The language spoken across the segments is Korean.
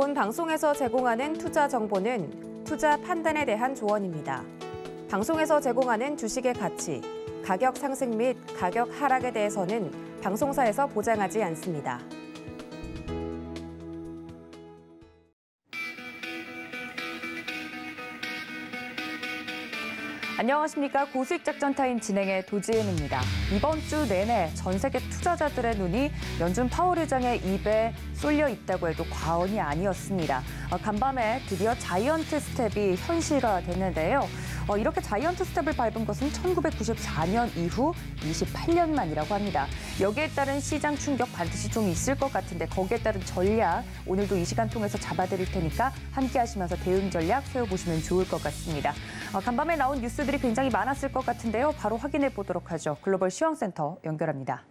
본 방송에서 제공하는 투자 정보는 투자 판단에 대한 조언입니다. 방송에서 제공하는 주식의 가치, 가격 상승 및 가격 하락에 대해서는 방송사에서 보장하지 않습니다. 안녕하십니까. 고수익 작전 타임 진행의 도지은입니다. 이번 주 내내 전 세계 투자자들의 눈이 연준 파월 의장의 입에 쏠려 있다고 해도 과언이 아니었습니다. 간밤에 드디어 자이언트 스텝이 현실화됐는데요. 이렇게 자이언트 스텝을 밟은 것은 1994년 이후 28년 만이라고 합니다. 여기에 따른 시장 충격 반드시 좀 있을 것 같은데 거기에 따른 전략 오늘도 이 시간 통해서 잡아드릴 테니까 함께 하시면서 대응 전략 세워보시면 좋을 것 같습니다. 간밤에 나온 뉴스들이 굉장히 많았을 것 같은데요. 바로 확인해 보도록 하죠. 글로벌 시황센터 연결합니다.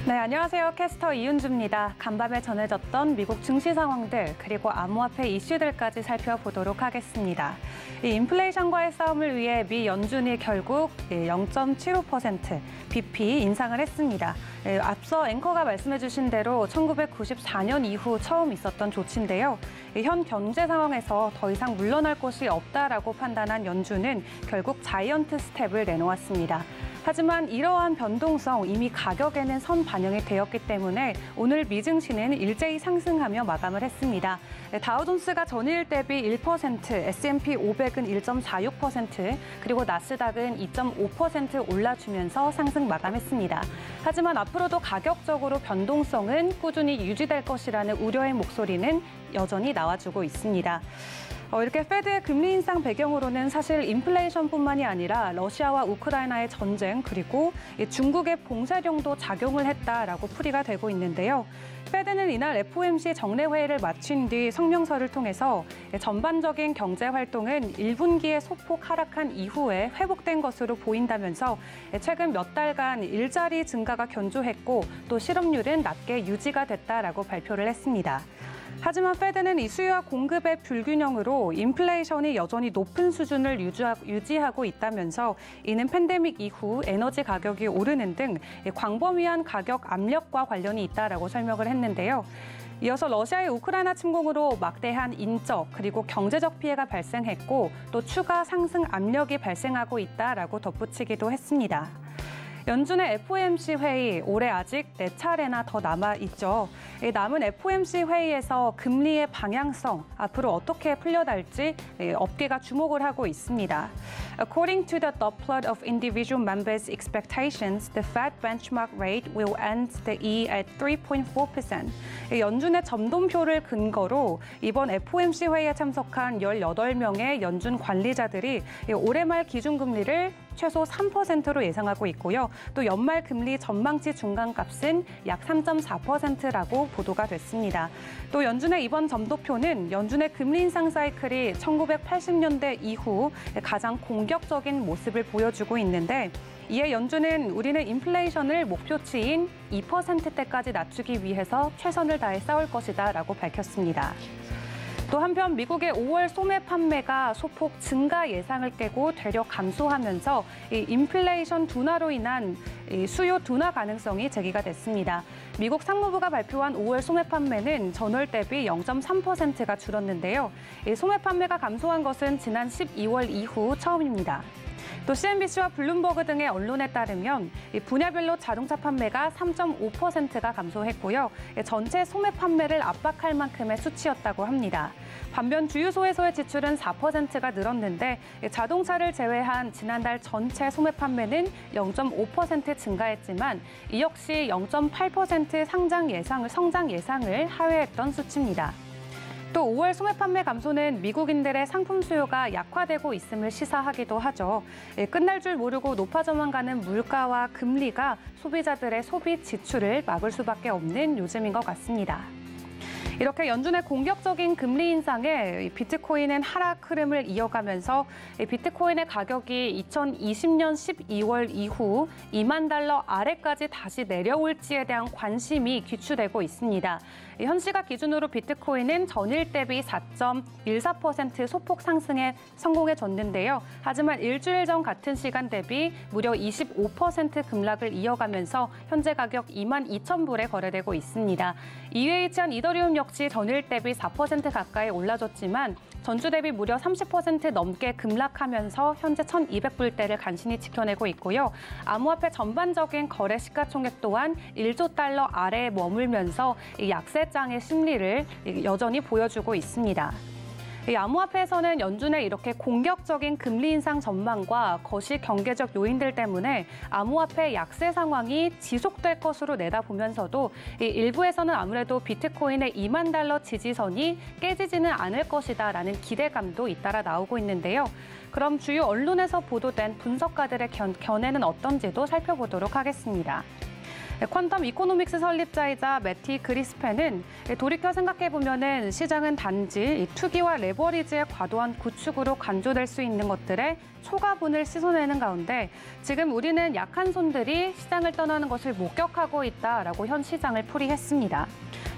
네, 안녕하세요. 캐스터 이은주입니다. 간밤에 전해졌던 미국 증시 상황들 그리고 암호화폐 이슈들까지 살펴보도록 하겠습니다. 이 인플레이션과의 싸움을 위해 미 연준이 결국 0.75% BP 인상을 했습니다. 앞서 앵커가 말씀해 주신 대로 1994년 이후 처음 있었던 조치인데요. 현 경제 상황에서 더 이상 물러날 곳이 없다라고 판단한 연준은 결국 자이언트 스텝을 내놓았습니다. 하지만 이러한 변동성 이미 가격에는 선 반영이 되었기 때문에 오늘 미증시는 일제히 상승하며 마감을 했습니다. 다우존스가 전일 대비 1%, S&P 500은 1.46%, 그리고 나스닥은 2.5% 올라주면서 상승 마감했습니다. 하지만 앞으로도 가격적으로 변동성은 꾸준히 유지될 것이라는 우려의 목소리는 여전히 나와주고 있습니다. 이렇게 페드의 금리 인상 배경으로는 사실 인플레이션뿐만이 아니라 러시아와 우크라이나의 전쟁 그리고 중국의 봉쇄령도 작용을 했다라고 풀이가 되고 있는데요. 페드는 이날 FOMC 정례 회의를 마친 뒤 성명서를 통해서 전반적인 경제 활동은 1분기에 소폭 하락한 이후에 회복된 것으로 보인다면서 최근 몇 달간 일자리 증가가 견조했고 또 실업률은 낮게 유지가 됐다라고 발표를 했습니다. 하지만 페드는 이 수요와 공급의 불균형으로 인플레이션이 여전히 높은 수준을 유지하고 있다면서 이는 팬데믹 이후 에너지 가격이 오르는 등 광범위한 가격 압력과 관련이 있다라고 설명을 했는데요. 이어서 러시아의 우크라이나 침공으로 막대한 인적 그리고 경제적 피해가 발생했고 또 추가 상승 압력이 발생하고 있다라고 덧붙이기도 했습니다. 연준의 FOMC 회의 올해 아직 4차례나 더 남아있죠. 남은 FOMC 회의에서 금리의 방향성 앞으로 어떻게 풀려날지 업계가 주목을 하고 있습니다. According to the Doppler of individual members' expectations, the Fed benchmark rate will end the year at 3.4%. 연준의 점동표를 근거로 이번 FOMC 회의에 참석한 18명의 연준 관리자들이 올해 말 기준금리를 최소 3%로 예상하고 있고요. 또 연말 금리 전망치 중간값은 약 3.4%라고 보도가 됐습니다. 또 연준의 이번 점도표는 연준의 금리 인상 사이클이 1980년대 이후 가장 공격적인 모습을 보여주고 있는데 이에 연준은 우리는 인플레이션을 목표치인 2%대까지 낮추기 위해서 최선을 다해 싸울 것이다라고 밝혔습니다. 또 한편 미국의 5월 소매 판매가 소폭 증가 예상을 깨고 되려 감소하면서 이 인플레이션 둔화로 인한 수요 둔화 가능성이 제기가 됐습니다. 미국 상무부가 발표한 5월 소매 판매는 전월 대비 0.3%가 줄었는데요. 이 소매 판매가 감소한 것은 지난 12월 이후 처음입니다. 또 CNBC와 블룸버그 등의 언론에 따르면 분야별로 자동차 판매가 3.5%가 감소했고요. 전체 소매 판매를 압박할 만큼의 수치였다고 합니다. 반면 주유소에서의 지출은 4%가 늘었는데 자동차를 제외한 지난달 전체 소매 판매는 0.5% 증가했지만 이 역시 0.8% 성장 예상을 하회했던 수치입니다. 또 5월 소매 판매 감소는 미국인들의 상품 수요가 약화되고 있음을 시사하기도 하죠. 끝날 줄 모르고 높아져만 가는 물가와 금리가 소비자들의 소비 지출을 막을 수밖에 없는 요즘인 것 같습니다. 이렇게 연준의 공격적인 금리 인상에 비트코인은 하락 흐름을 이어가면서 비트코인의 가격이 2020년 12월 이후 2만 달러 아래까지 다시 내려올지에 대한 관심이 귀추되고 있습니다. 현 시각 기준으로 비트코인은 전일 대비 4.14% 소폭 상승에 성공해줬는데요. 하지만 일주일 전 같은 시간 대비 무려 25% 급락을 이어가면서 현재 가격 22,000불에 거래되고 있습니다. 이에 위치한 이더리움 역시 전일 대비 4% 가까이 올라줬지만 전주 대비 무려 30% 넘게 급락하면서 현재 1,200불대를 간신히 지켜내고 있고요. 암호화폐 전반적인 거래 시가총액 또한 1조 달러 아래에 머물면서 이 약세장의 심리를 여전히 보여주고 있습니다. 이 암호화폐에서는 연준의 이렇게 공격적인 금리 인상 전망과 거시 경제적 요인들 때문에 암호화폐 약세 상황이 지속될 것으로 내다보면서도 이 일부에서는 아무래도 비트코인의 2만 달러 지지선이 깨지지는 않을 것이다라는 기대감도 잇따라 나오고 있는데요. 그럼 주요 언론에서 보도된 분석가들의 견해는 어떤지도 살펴보도록 하겠습니다. 퀀텀 이코노믹스 설립자이자 매티 그리스펜은 돌이켜 생각해보면 시장은 단지 투기와 레버리지의 과도한 구축으로 간주될 수 있는 것들의 초과분을 씻어내는 가운데 지금 우리는 약한 손들이 시장을 떠나는 것을 목격하고 있다라고 현 시장을 풀이했습니다.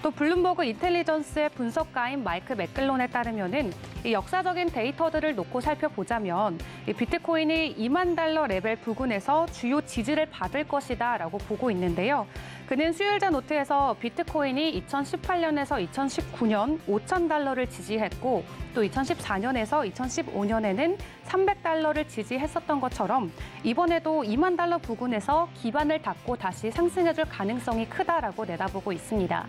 또 블룸버그 인텔리전스의 분석가인 마이크 맥클론에 따르면은 이 역사적인 데이터들을 놓고 살펴보자면 이 비트코인이 2만 달러 레벨 부근에서 주요 지지를 받을 것이다라고 보고 있는데요. 그는 수요일자 노트에서 비트코인이 2018년에서 2019년 5천 달러를 지지했고 또 2014년에서 2015년에는 300달러를 지지했었던 것처럼 이번에도 2만 달러 부근에서 기반을 닫고 다시 상승해줄 가능성이 크다라고 내다보고 있습니다.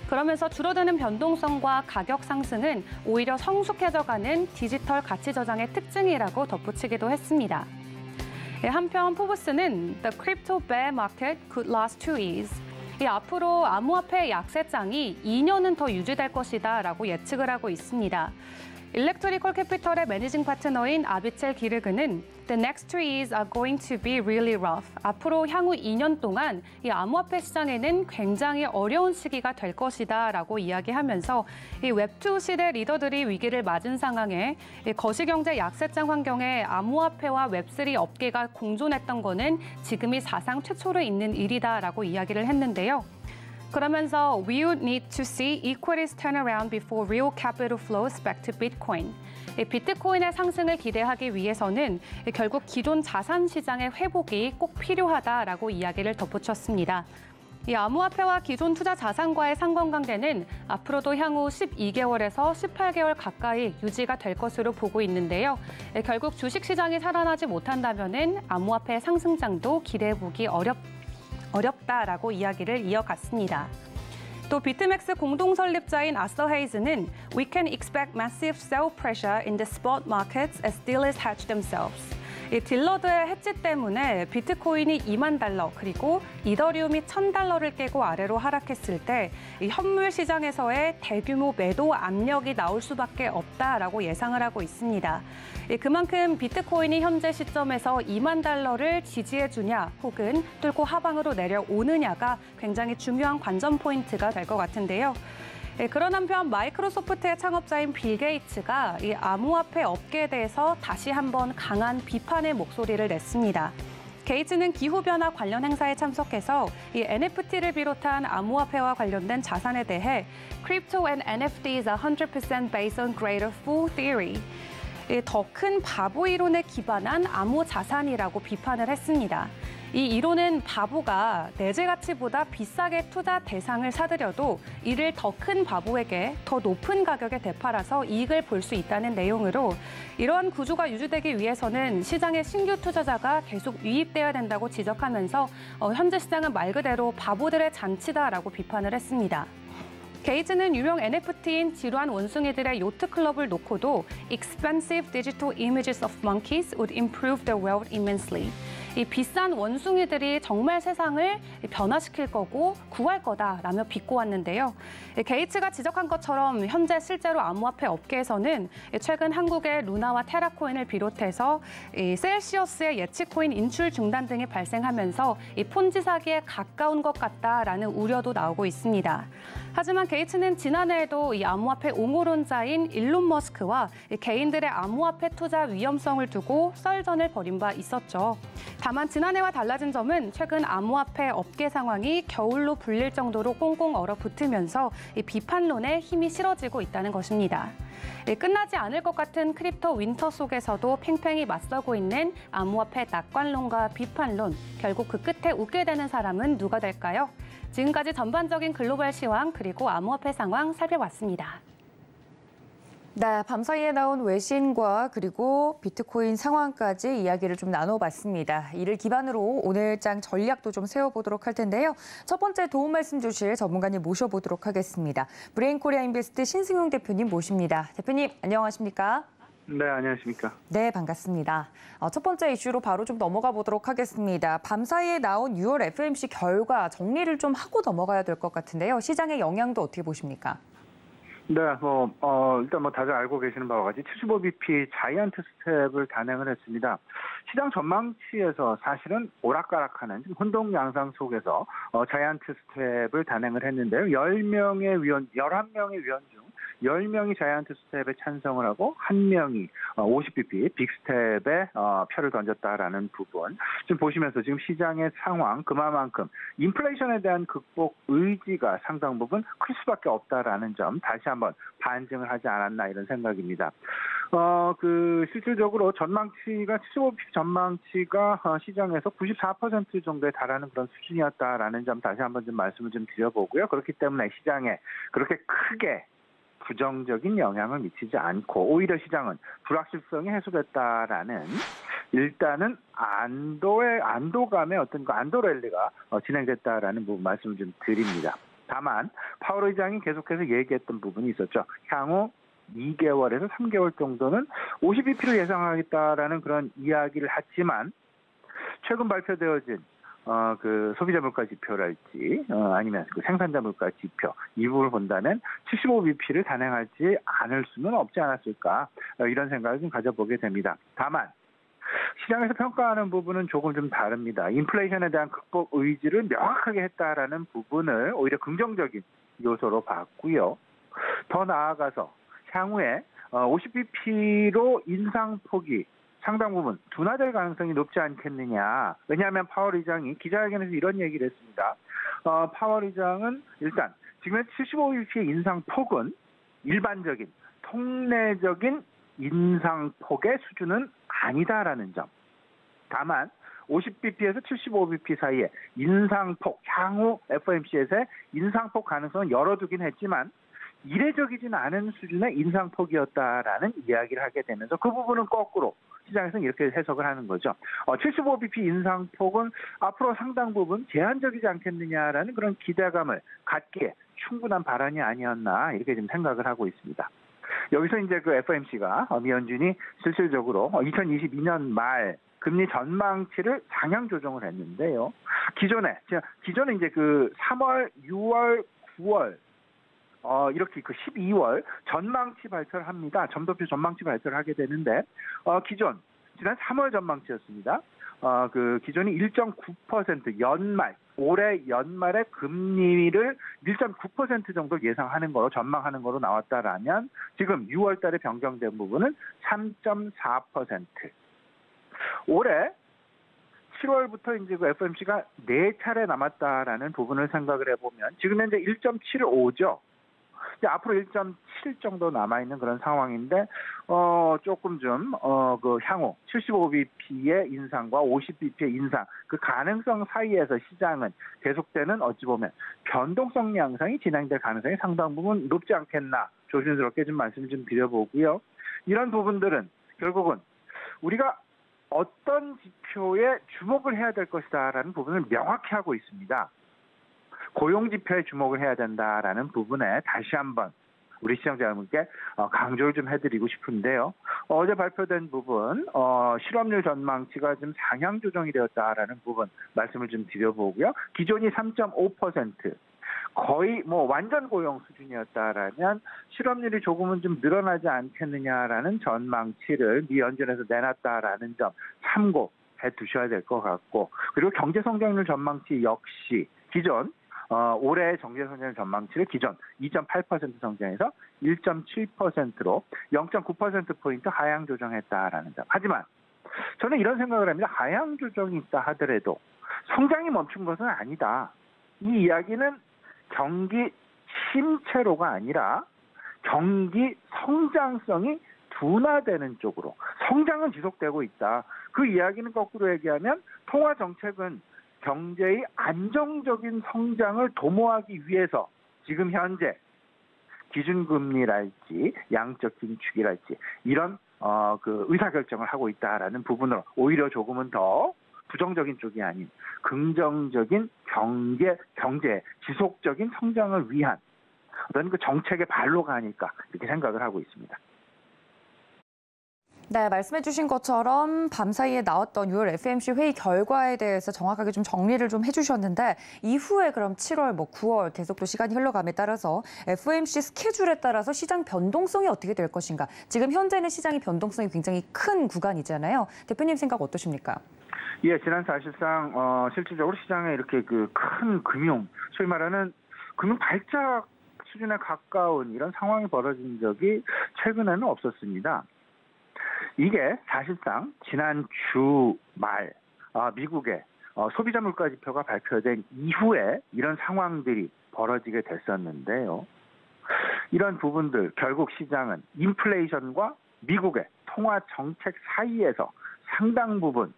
그러면서 줄어드는 변동성과 가격 상승은 오히려 성숙해져가는 디지털 가치 저장의 특징이라고 덧붙이기도 했습니다. 한편 포브스는 The Crypto Bear Market could last 2 years. 앞으로 암호화폐 약세장이 2년은 더 유지될 것이다라고 예측을 하고 있습니다. 일렉트리컬 캐피털의 매니징 파트너인 아비첼 기르그는 The next 2 years are going to be really rough. 앞으로 향후 2년 동안 이 암호화폐 시장에는 굉장히 어려운 시기가 될 것이다라고 이야기하면서 이 웹2 시대 리더들이 위기를 맞은 상황에 이 거시경제 약세장 환경에 암호화폐와 웹3 업계가 공존했던 거는 지금이 사상 최초로 있는 일이다라고 이야기를 했는데요. 그러면서 we would need to see equities turn around before real capital flows back to Bitcoin. 비트코인의 상승을 기대하기 위해서는 결국 기존 자산 시장의 회복이 꼭 필요하다라고 이야기를 덧붙였습니다. 이 암호화폐와 기존 투자 자산과의 상관관계는 앞으로도 향후 12개월에서 18개월 가까이 유지가 될 것으로 보고 있는데요. 결국 주식시장이 살아나지 못한다면은 암호화폐 상승장도 기대해보기 어렵다라고 이야기를 이어갔습니다. 또 비트맥스 공동 설립자인 아서 헤이즈는 We can expect massive sell pressure in the spot markets as dealers hedge themselves. 이 딜러들의 해지 때문에 비트코인이 2만 달러 그리고 이더리움이 1,000달러를 깨고 아래로 하락했을 때 이 현물 시장에서의 대규모 매도 압력이 나올 수밖에 없다라고 예상을 하고 있습니다. 그만큼 비트코인이 현재 시점에서 2만 달러를 지지해주냐 혹은 뚫고 하방으로 내려오느냐가 굉장히 중요한 관전 포인트가 될 것 같은데요. 그런 한편 마이크로소프트의 창업자인 빌 게이츠가 이 암호화폐 업계에 대해서 다시 한번 강한 비판의 목소리를 냈습니다. 게이츠는 기후변화 관련 행사에 참석해서 이 NFT를 비롯한 암호화폐와 관련된 자산에 대해 Crypto and NFTs are 100% based on greater fool theory. 더 큰 바보 이론에 기반한 암호 자산이라고 비판을 했습니다. 이 이론은 바보가 내재 가치보다 비싸게 투자 대상을 사들여도 이를 더 큰 바보에게 더 높은 가격에 되팔아서 이익을 볼 수 있다는 내용으로 이러한 구조가 유지되기 위해서는 시장에 신규 투자자가 계속 유입돼야 된다고 지적하면서 현재 시장은 말 그대로 바보들의 잔치다라고 비판을 했습니다. 게이츠는 유명 NFT인 지루한 원숭이들의 요트 클럽을 놓고도 Expensive digital images of monkeys would improve their world immensely. 이 비싼 원숭이들이 정말 세상을 변화시킬 거고 구할 거다라며 비꼬았는데요. 게이츠가 지적한 것처럼 현재 실제로 암호화폐 업계에서는 최근 한국의 루나와 테라코인을 비롯해서 셀시어스의 예치코인 인출 중단 등이 발생하면서 폰지 사기에 가까운 것 같다라는 우려도 나오고 있습니다. 하지만 게이츠는 지난해에도 이 암호화폐 옹호론자인 일론 머스크와 개인들의 암호화폐 투자 위험성을 두고 썰전을 벌인 바 있었죠. 다만 지난해와 달라진 점은 최근 암호화폐 업계 상황이 겨울로 불릴 정도로 꽁꽁 얼어붙으면서 이 비판론에 힘이 실어지고 있다는 것입니다. 끝나지 않을 것 같은 크립토 윈터 속에서도 팽팽히 맞서고 있는 암호화폐 낙관론과 비판론, 결국 그 끝에 웃게 되는 사람은 누가 될까요? 지금까지 전반적인 글로벌 시황 그리고 암호화폐 상황 살펴봤습니다. 네, 밤사이에 나온 외신과 그리고 비트코인 상황까지 이야기를 좀 나눠봤습니다. 이를 기반으로 오늘장 전략도 좀 세워보도록 할 텐데요. 첫 번째 도움 말씀 주실 전문가님 모셔보도록 하겠습니다. 브레인코리아 인베스트 신승용 대표님 모십니다. 대표님, 안녕하십니까? 네, 안녕하십니까? 네, 반갑습니다. 첫 번째 이슈로 바로 좀 넘어가 보도록 하겠습니다. 밤사이에 나온 6월 FOMC 결과 정리를 좀 하고 넘어가야 될 것 같은데요. 시장의 영향도 어떻게 보십니까? 네, 일단 다들 알고 계시는 바와 같이 75bp 자이언트 스텝을 단행을 했습니다. 시장 전망치에서 사실은 오락가락하는 혼동 양상 속에서 자이언트 스텝을 단행을 했는데요. 11명의 위원 중 10명이 자이언트 스텝에 찬성을 하고 1명이 50bp 빅스텝에 표를 던졌다라는 부분. 지금 보시면서 지금 시장의 상황, 그만큼 인플레이션에 대한 극복 의지가 상당 부분 클 수밖에 없다라는 점 다시 한번 반증을 하지 않았나 이런 생각입니다. 실질적으로 전망치가 75bp 전망치가 시장에서 94% 정도에 달하는 그런 수준이었다라는 점 다시 한번 좀 말씀을 좀 드려보고요. 그렇기 때문에 시장에 그렇게 크게 부정적인 영향을 미치지 않고 오히려 시장은 불확실성이 해소됐다라는 일단은 안도감의 어떤 안도 랠리가 진행됐다라는 부분 말씀을 좀 드립니다. 다만 파월 의장이 계속해서 얘기했던 부분이 있었죠. 향후 2개월에서 3개월 정도는 50bp를 예상하겠다라는 그런 이야기를 했지만 최근 발표되어진 소비자 물가 지표랄지 아니면 생산자 물가 지표 이 부분을 본다면 75bp를 단행하지 않을 수는 없지 않았을까 이런 생각을 좀 가져보게 됩니다. 다만 시장에서 평가하는 부분은 조금 좀 다릅니다. 인플레이션에 대한 극복 의지를 명확하게 했다라는 부분을 오히려 긍정적인 요소로 봤고요. 더 나아가서 향후에 50bp로 인상폭이 상당 부분 둔화될 가능성이 높지 않겠느냐. 왜냐하면 파월 의장이 기자회견에서 이런 얘기를 했습니다. 파월 의장은 일단 지금 75bp의 인상폭은 일반적인 통례적인 인상폭의 수준은 아니다라는 점. 다만 50bp에서 75bp 사이에 인상폭, 향후 FOMC에서의 인상폭 가능성은 열어두긴 했지만 이례적이진 않은 수준의 인상폭이었다라는 이야기를 하게 되면서 그 부분은 거꾸로 시장에서는 이렇게 해석을 하는 거죠. 75bp 인상폭은 앞으로 상당 부분 제한적이지 않겠느냐라는 그런 기대감을 갖기에 충분한 발언이 아니었나 이렇게 좀 생각을 하고 있습니다. 여기서 이제 그 FOMC가 미 연준이 실질적으로 2022년 말 금리 전망치를 상향 조정을 했는데요. 기존에 이제 그 3월, 6월, 9월 이렇게 그 12월 전망치 발표를 합니다. 점도표 전망치 발표를 하게 되는데 지난 3월 전망치였습니다. 기존이 1.9% 올해 연말에 금리를 1.9% 정도 예상하는 거로 전망하는 거로 나왔다라면 지금 6월 달에 변경된 부분은 3.4%. 올해 7월부터 이제 그 FOMC가 4차례 남았다라는 부분을 생각을 해보면 지금 현재 1.75죠. 이제 앞으로 1.7 정도 남아있는 그런 상황인데, 조금 좀, 향후 75bp의 인상과 50bp의 인상, 그 가능성 사이에서 시장은 계속되는 어찌 보면 변동성 양상이 진행될 가능성이 상당 부분 높지 않겠나, 조심스럽게 좀 말씀을 좀 드려보고요. 이런 부분들은 결국은 우리가 어떤 지표에 주목을 해야 될 것이다라는 부분을 명확히 하고 있습니다. 고용지표에 주목을 해야 된다라는 부분에 다시 한번 우리 시청자 여러분께 강조를 좀 해드리고 싶은데요. 어제 발표된 부분, 실업률 전망치가 좀 상향 조정이 되었다라는 부분 말씀을 좀 드려보고요. 기존이 3.5%, 거의 완전 고용 수준이었다라면 실업률이 조금은 좀 늘어나지 않겠느냐라는 전망치를 미 연준에서 내놨다라는 점 참고해 두셔야 될 것 같고, 그리고 경제 성장률 전망치 역시 기존 올해 경제성장 전망치를 기존 2.8% 성장해서 1.7%로 0.9%포인트 하향 조정했다라는 점. 하지만 저는 이런 생각을 합니다. 하향 조정이 있다 하더라도 성장이 멈춘 것은 아니다. 이 이야기는 경기 침체로가 아니라 경기 성장성이 둔화되는 쪽으로 성장은 지속되고 있다. 그 이야기는 거꾸로 얘기하면 통화 정책은 경제의 안정적인 성장을 도모하기 위해서 지금 현재 기준금리랄지 양적 긴축이랄지 이런 의사결정을 하고 있다라는 부분으로 오히려 조금은 더 부정적인 쪽이 아닌 긍정적인 경제 지속적인 성장을 위한 어떤 그 정책의 발로가 아닐까 이렇게 생각을 하고 있습니다. 네, 말씀해 주신 것처럼 밤사이에 나왔던 6월 FOMC 회의 결과에 대해서 정확하게 좀 정리를 좀 해주셨는데 이후에 그럼 7월, 9월 계속 또 시간이 흘러감에 따라서 FOMC 스케줄에 따라서 시장 변동성이 어떻게 될 것인가. 지금 현재는 시장의 변동성이 굉장히 큰 구간이잖아요. 대표님 생각 어떠십니까? 예, 지난 사실상 실질적으로 시장에 이렇게 그 큰 소위 말하는 금융 발작 수준에 가까운 이런 상황이 벌어진 적이 최근에는 없었습니다. 이게 사실상 지난 주말 미국의 소비자 물가 지표가 발표된 이후에 이런 상황들이 벌어지게 됐었는데요. 이런 부분들 결국 시장은 인플레이션과 미국의 통화 정책 사이에서 상당 부분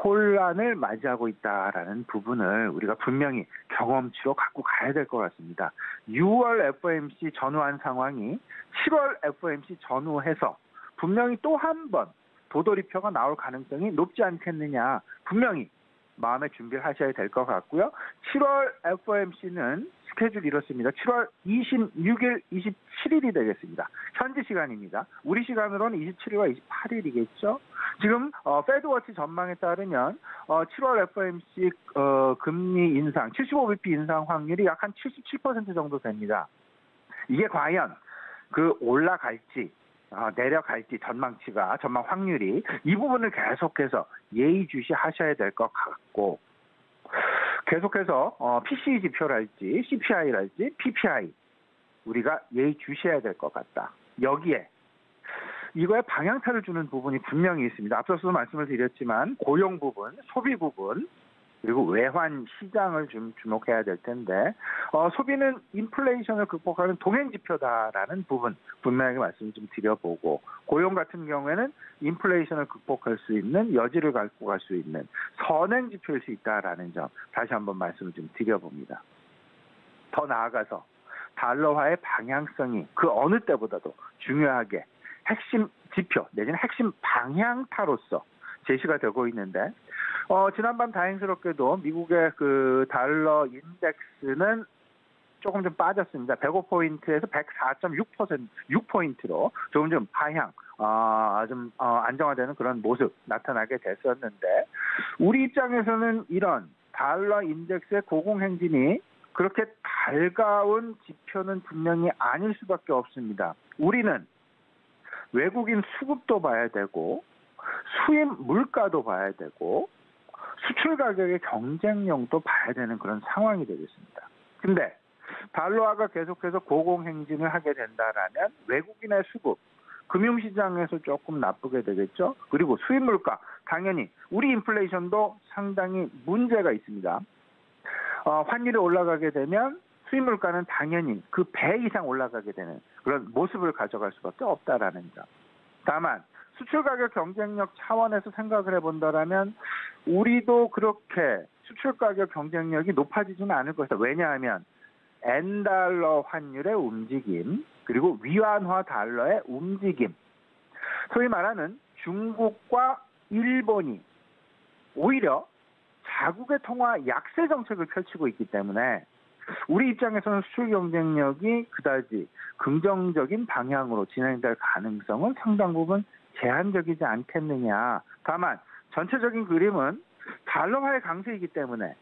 혼란을 맞이하고 있다라는 부분을 우리가 분명히 경험치로 갖고 가야 될 것 같습니다. 6월 FOMC 전후한 상황이 7월 FOMC 전후해서 분명히 또 한 번 도돌이표가 나올 가능성이 높지 않겠느냐. 분명히 마음의 준비를 하셔야 될 것 같고요. 7월 FOMC는 스케줄 이렇습니다. 7월 26일, 27일이 되겠습니다. 현지 시간입니다. 우리 시간으로는 27일과 28일이겠죠. 지금 페드워치 전망에 따르면 7월 FOMC 금리 인상, 75bp 인상 확률이 약 한 77% 정도 됩니다. 이게 과연 올라갈지 내려갈지 전망 확률이 이 부분을 계속해서 예의주시하셔야 될 것 같고 계속해서 PCE 지표랄지 CPI랄지 PPI 우리가 예의주시해야 될 것 같다. 여기에 이거에 방향타를 주는 부분이 분명히 있습니다. 앞서서도 말씀을 드렸지만 고용 부분, 소비 부분 그리고 외환 시장을 좀 주목해야 될 텐데 소비는 인플레이션을 극복하는 동행 지표다라는 부분 분명하게 말씀을 좀 드려보고 고용 같은 경우에는 인플레이션을 극복할 수 있는 여지를 갖고 갈 수 있는 선행 지표일 수 있다라는 점 다시 한번 말씀을 좀 드려봅니다. 더 나아가서 달러화의 방향성이 그 어느 때보다도 중요하게 핵심 지표 내지는 핵심 방향타로서 제시가 되고 있는데 지난밤 다행스럽게도 미국의 그 달러 인덱스는 조금 좀 빠졌습니다. 105포인트에서 104.6%로 조금 좀 하향, 좀 안정화되는 그런 모습 나타나게 됐었는데 우리 입장에서는 이런 달러 인덱스의 고공행진이 그렇게 달가운 지표는 분명히 아닐 수밖에 없습니다. 우리는 외국인 수급도 봐야 되고 수입 물가도 봐야 되고 수출 가격의 경쟁력도 봐야 되는 그런 상황이 되겠습니다. 근데 달러화가 계속해서 고공행진을 하게 된다라면 외국인의 수급, 금융시장에서 조금 나쁘게 되겠죠. 그리고 수입 물가, 당연히 우리 인플레이션도 상당히 문제가 있습니다. 환율이 올라가게 되면 수입 물가는 당연히 그 배 이상 올라가게 되는 그런 모습을 가져갈 수밖에 없다라는 점. 다만 수출 가격 경쟁력 차원에서 생각을 해본다라면 우리도 그렇게 수출 가격 경쟁력이 높아지지는 않을 것이다. 왜냐하면 N달러 환율의 움직임 그리고 위안화 달러의 움직임 소위 말하는 중국과 일본이 오히려 자국의 통화 약세 정책을 펼치고 있기 때문에 우리 입장에서는 수출 경쟁력이 그다지 긍정적인 방향으로 진행될 가능성은 상당 부분 제한적이지 않겠느냐. 다만 전체적인 그림은 달러화의 강세이기 때문에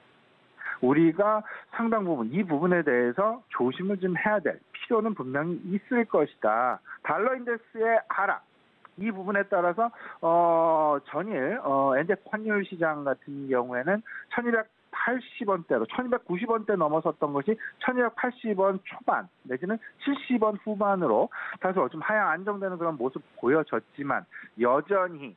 우리가 상당 부분 이 부분에 대해서 조심을 좀 해야 될 필요는 분명히 있을 것이다. 달러 인덱스의 하락 이 부분에 따라서 전일 엔제 환율 시장 같은 경우에는 1280원대로 1290원대 넘어섰던 것이 1280원 초반 내지는 70원 후반으로 다소 좀 하향 안정되는 그런 모습 보여졌지만 여전히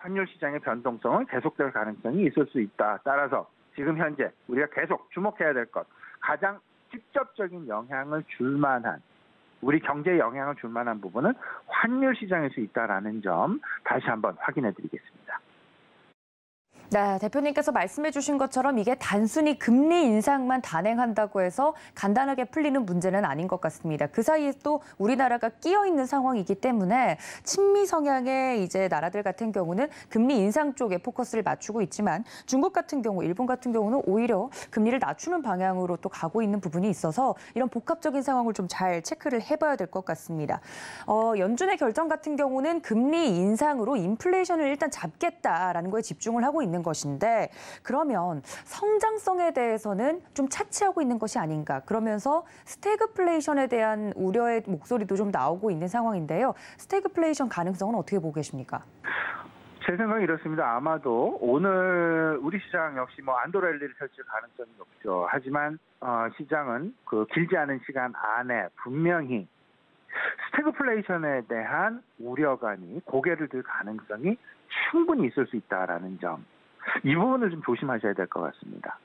환율 시장의 변동성은 계속될 가능성이 있을 수 있다. 따라서 지금 현재 우리가 계속 주목해야 될 것, 가장 직접적인 영향을 줄 만한, 우리 경제에 영향을 줄 만한 부분은 환율 시장일 수 있다라는 점 다시 한번 확인해 드리겠습니다. 네, 대표님께서 말씀해 주신 것처럼 이게 단순히 금리 인상만 단행한다고 해서 간단하게 풀리는 문제는 아닌 것 같습니다. 그 사이에 또 우리나라가 끼어 있는 상황이기 때문에 친미 성향의 이제 나라들 같은 경우는 금리 인상 쪽에 포커스를 맞추고 있지만 중국 같은 경우, 일본 같은 경우는 오히려 금리를 낮추는 방향으로 또 가고 있는 부분이 있어서 이런 복합적인 상황을 좀 잘 체크를 해봐야 될 것 같습니다. 연준의 결정 같은 경우는 금리 인상으로 인플레이션을 일단 잡겠다라는 거에 집중을 하고 있는 것인데 그러면 성장성에 대해서는 좀 차치하고 있는 것이 아닌가. 그러면서 스태그플레이션에 대한 우려의 목소리도 좀 나오고 있는 상황인데요. 스태그플레이션 가능성은 어떻게 보고 계십니까? 제 생각은 이렇습니다. 아마도 오늘 우리 시장 역시 안도랠리를 펼칠 가능성이 높죠. 하지만 시장은 그 길지 않은 시간 안에 분명히 스태그플레이션에 대한 우려감이 고개를 들 가능성이 충분히 있을 수 있다라는 점. 이 부분을 좀 조심하셔야 될 것 같습니다.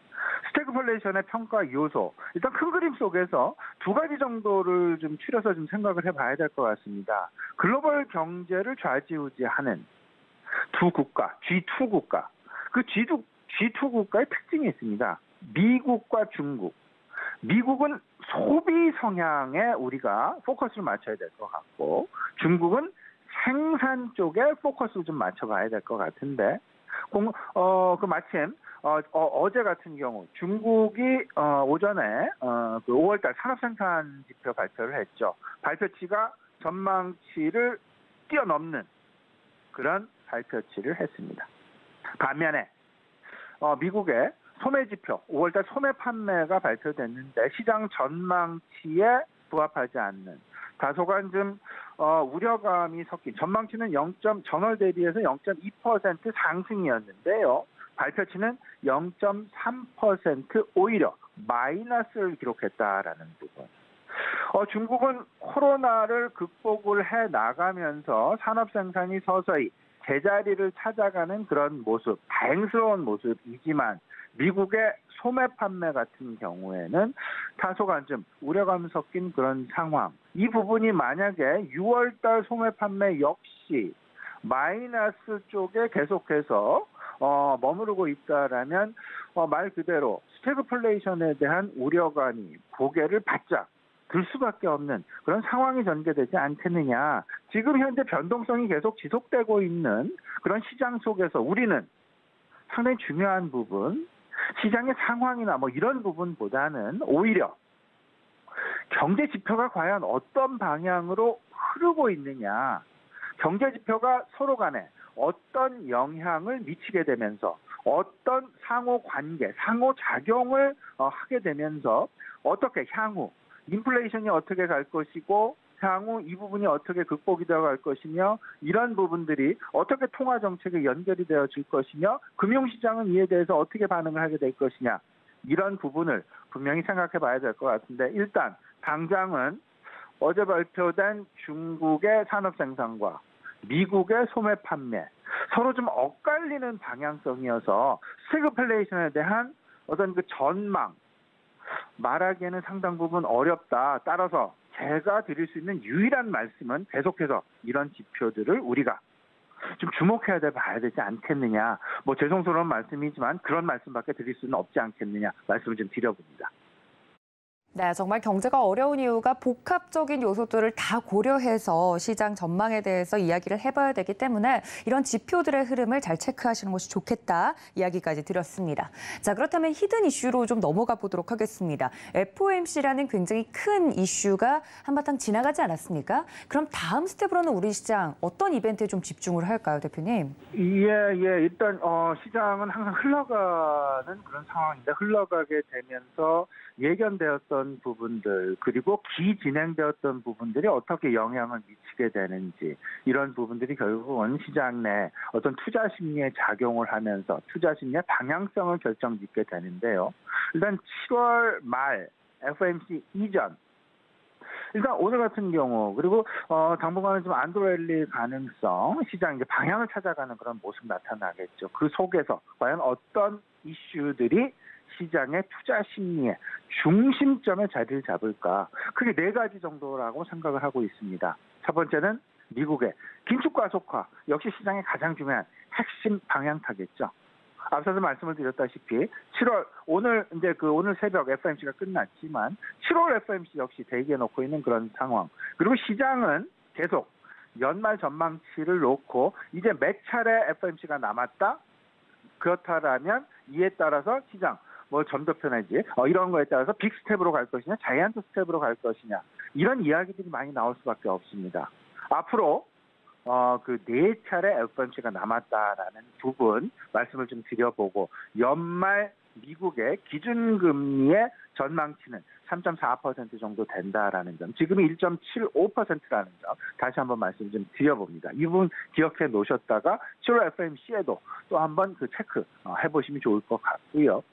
스태그플레이션의 평가 요소, 일단 큰 그림 속에서 두 가지 정도를 좀 추려서 좀 생각을 해봐야 될 것 같습니다. 글로벌 경제를 좌지우지하는 두 국가, G2 국가. 그 G2 국가의 특징이 있습니다. 미국과 중국. 미국은 소비 성향에 우리가 포커스를 맞춰야 될 것 같고, 중국은 생산 쪽에 포커스를 좀 맞춰봐야 될 것 같은데, 마침 어제 같은 경우 중국이 오전에 그 5월달 산업생산 지표 발표를 했죠. 발표치가 전망치를 뛰어넘는 그런 발표치를 했습니다. 반면에 미국의 소매 지표, 5월달 소매 판매가 발표됐는데 시장 전망치에 부합하지 않는 다소간 좀 우려감이 섞인, 전망치는 전월 대비해서 0.2% 상승이었는데요. 발표치는 0.3% 오히려 마이너스를 기록했다라는 부분. 중국은 코로나를 극복을 해 나가면서 산업 생산이 서서히 제자리를 찾아가는 그런 모습, 다행스러운 모습이지만 미국의 소매 판매 같은 경우에는 다소간 좀 우려감 섞인 그런 상황. 이 부분이 만약에 6월달 소매 판매 역시 마이너스 쪽에 계속해서 머무르고 있다라면 말 그대로 스태그플레이션에 대한 우려감이 고개를 바짝 들 수밖에 없는 그런 상황이 전개되지 않겠느냐. 지금 현재 변동성이 계속 지속되고 있는 그런 시장 속에서 우리는 상당히 중요한 부분, 시장의 상황이나 이런 부분보다는 오히려 경제 지표가 과연 어떤 방향으로 흐르고 있느냐, 경제 지표가 서로 간에 어떤 영향을 미치게 되면서 어떤 상호 관계, 상호 작용을 하게 되면서 어떻게 향후 인플레이션이 어떻게 갈 것이고 향후 이 부분이 어떻게 극복이 되어갈 것이며 이런 부분들이 어떻게 통화 정책에 연결이 되어질 것이며 금융시장은 이에 대해서 어떻게 반응을 하게 될 것이냐, 이런 부분을 분명히 생각해 봐야 될 것 같은데, 일단 당장은 어제 발표된 중국의 산업 생산과 미국의 소매 판매 서로 좀 엇갈리는 방향성이어서 스태그플레이션에 대한 어떤 그 전망 말하기에는 상당 부분 어렵다. 따라서 제가 드릴 수 있는 유일한 말씀은 계속해서 이런 지표들을 우리가 좀 주목해야 봐야 되지 않겠느냐. 죄송스러운 말씀이지만 그런 말씀밖에 드릴 수는 없지 않겠느냐 말씀을 좀 드려봅니다. 네, 정말 경제가 어려운 이유가 복합적인 요소들을 다 고려해서 시장 전망에 대해서 이야기를 해봐야 되기 때문에 이런 지표들의 흐름을 잘 체크하시는 것이 좋겠다 이야기까지 드렸습니다. 자, 그렇다면 히든 이슈로 좀 넘어가 보도록 하겠습니다. FOMC라는 굉장히 큰 이슈가 한바탕 지나가지 않았습니까? 그럼 다음 스텝으로는 우리 시장 어떤 이벤트에 좀 집중을 할까요, 대표님? 예. 일단 시장은 항상 흘러가는 그런 상황인데 흘러가게 되면서 예견되었던 부분들 그리고 기진행되었던 부분들이 어떻게 영향을 미치게 되는지, 이런 부분들이 결국은 시장 내 어떤 투자 심리에 작용을 하면서 투자 심리의 방향성을 결정짓게 되는데요. 일단 7월 말 FOMC 이전 일단 오늘 같은 경우 그리고 당분간은 좀 안드로랠리 가능성, 시장 이제 방향을 찾아가는 그런 모습 나타나겠죠. 그 속에서 과연 어떤 이슈들이 시장의 투자 심리의 중심점에 자리를 잡을까? 크게 4가지 정도라고 생각을 하고 있습니다. 첫 번째는 미국의 긴축 가속화, 역시 시장의 가장 중요한 핵심 방향타겠죠. 앞서서 말씀을 드렸다시피 7월 오늘 새벽 FOMC가 끝났지만 7월 FOMC 역시 대기해 놓고 있는 그런 상황. 그리고 시장은 계속 연말 전망치를 놓고 이제 몇 차례 FOMC가 남았다. 그렇다라면 이에 따라서 시장 점도편이지 이런 거에 따라서 빅 스텝으로 갈 것이냐, 자이언트 스텝으로 갈 것이냐 이런 이야기들이 많이 나올 수밖에 없습니다. 앞으로 그 4차례 FOMC가 남았다라는 부분 말씀을 좀 드려보고 연말 미국의 기준금리의 전망치는 3.4% 정도 된다라는 점, 지금이 1.75%라는 점 다시 한번 말씀 좀 드려봅니다. 이 부분 기억해 놓으셨다가 7월 FOMC에도 또 한번 그 체크 해보시면 좋을 것 같고요.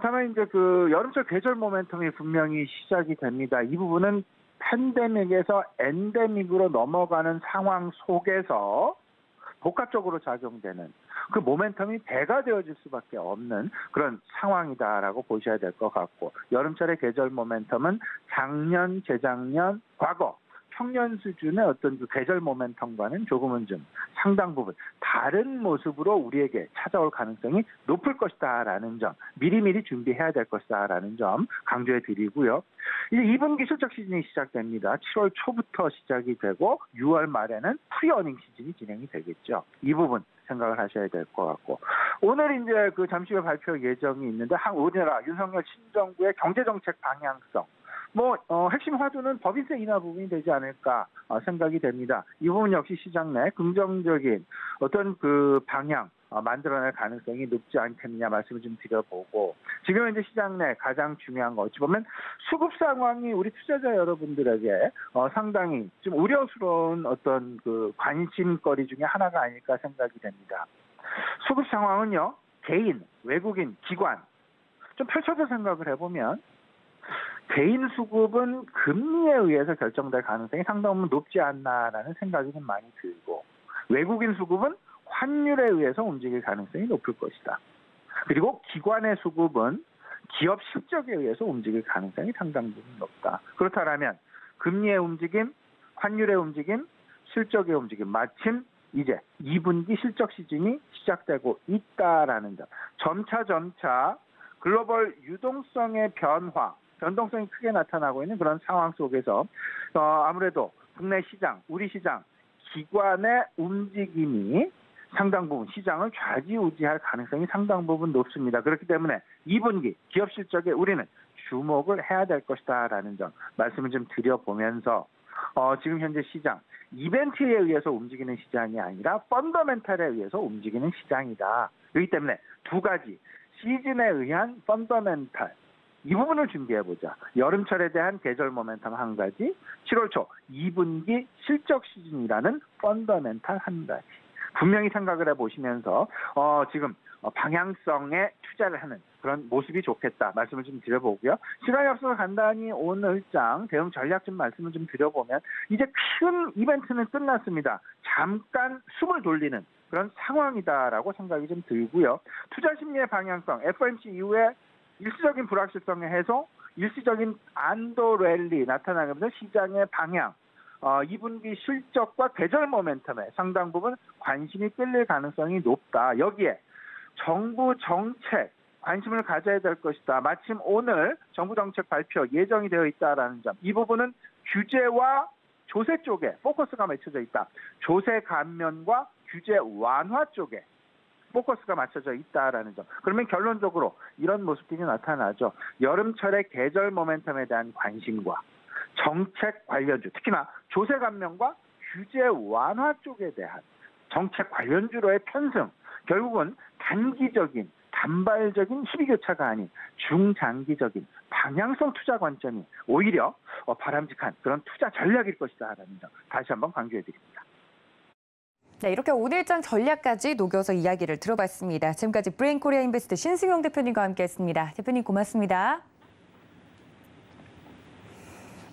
다만 이제 그 여름철 계절 모멘텀이 분명히 시작이 됩니다. 이 부분은 팬데믹에서 엔데믹으로 넘어가는 상황 속에서 복합적으로 작용되는 그 모멘텀이 배가 되어질 수밖에 없는 그런 상황이다라고 보셔야 될 것 같고, 여름철의 계절 모멘텀은 작년, 재작년, 과거 평년 수준의 어떤 그 계절 모멘텀과는 조금은 좀 상당 부분 다른 모습으로 우리에게 찾아올 가능성이 높을 것이다라는 점, 미리미리 준비해야 될 것이다라는 점 강조해 드리고요. 이제 2분기 실적 시즌이 시작됩니다. 7월 초부터 시작이 되고 6월 말에는 프리어닝 시즌이 진행이 되겠죠. 이 부분 생각을 하셔야 될 것 같고, 오늘 이제 그 잠시 후에 발표 예정이 있는데 우리나라 윤석열 신정부의 경제정책 방향성, 핵심 화두는 법인세 인하 부분이 되지 않을까 생각이 됩니다. 이 부분 역시 시장 내 긍정적인 어떤 그 방향 만들어낼 가능성이 높지 않겠느냐 말씀을 좀 드려보고, 지금 현재 시장 내 가장 중요한 거 어찌 보면 수급 상황이 우리 투자자 여러분들에게 상당히 좀 우려스러운 어떤 그 관심거리 중에 하나가 아닐까 생각이 됩니다. 수급 상황은요, 개인, 외국인, 기관 좀 펼쳐서 생각을 해보면 개인 수급은 금리에 의해서 결정될 가능성이 상당 부분 높지 않나라는 생각이 좀 많이 들고, 외국인 수급은 환율에 의해서 움직일 가능성이 높을 것이다. 그리고 기관의 수급은 기업 실적에 의해서 움직일 가능성이 상당 부분 높다. 그렇다면 금리의 움직임, 환율의 움직임, 실적의 움직임, 마침 이제 2분기 실적 시즌이 시작되고 있다라는 점, 점차 글로벌 유동성의 변동성이 크게 나타나고 있는 그런 상황 속에서 아무래도 국내 시장, 우리 시장, 기관의 움직임이 상당 부분 시장을 좌지우지할 가능성이 상당 부분 높습니다. 그렇기 때문에 2분기 기업 실적에 우리는 주목을 해야 될 것이다라는 점 말씀을 좀 드려보면서 지금 현재 시장, 이벤트에 의해서 움직이는 시장이 아니라 펀더멘탈에 의해서 움직이는 시장이다. 그렇기 때문에 2가지 시즌에 의한 펀더멘탈, 이 부분을 준비해보자. 여름철에 대한 계절 모멘텀 1가지, 7월 초 2분기 실적 시즌이라는 펀더멘탈 1가지. 분명히 생각을 해보시면서 지금 방향성에 투자를 하는 그런 모습이 좋겠다 말씀을 좀 드려보고요. 시간이 없어서 간단히 오늘장 대응 전략 좀 말씀을 좀 드려보면, 이제 큰 이벤트는 끝났습니다. 잠깐 숨을 돌리는 그런 상황이다라고 생각이 좀 들고요. 투자 심리의 방향성, FOMC 이후에 일시적인 불확실성의 해소, 일시적인 안도 랠리 나타나면서 시장의 방향, 2분기 실적과 계절 모멘텀에 상당 부분 관심이 끌릴 가능성이 높다. 여기에 정부 정책 관심을 가져야 될 것이다. 마침 오늘 정부 정책 발표 예정이 되어 있다라는 점, 이 부분은 규제와 조세 쪽에 포커스가 맞춰져 있다. 조세 감면과 규제 완화 쪽에 포커스가 맞춰져 있다라는 점. 그러면 결론적으로 이런 모습들이 나타나죠. 여름철의 계절 모멘텀에 대한 관심과 정책 관련주, 특히나 조세 감면과 규제 완화 쪽에 대한 정책 관련주로의 편승, 결국은 단기적인 단발적인 희비교차가 아닌 중장기적인 방향성 투자 관점이 오히려 바람직한 그런 투자 전략일 것이다라는 점 다시 한번 강조해드립니다. 네, 이렇게 오늘장 전략까지 녹여서 이야기를 들어봤습니다. 지금까지 브레인코리아 인베스트 신승용 대표님과 함께했습니다. 대표님 고맙습니다.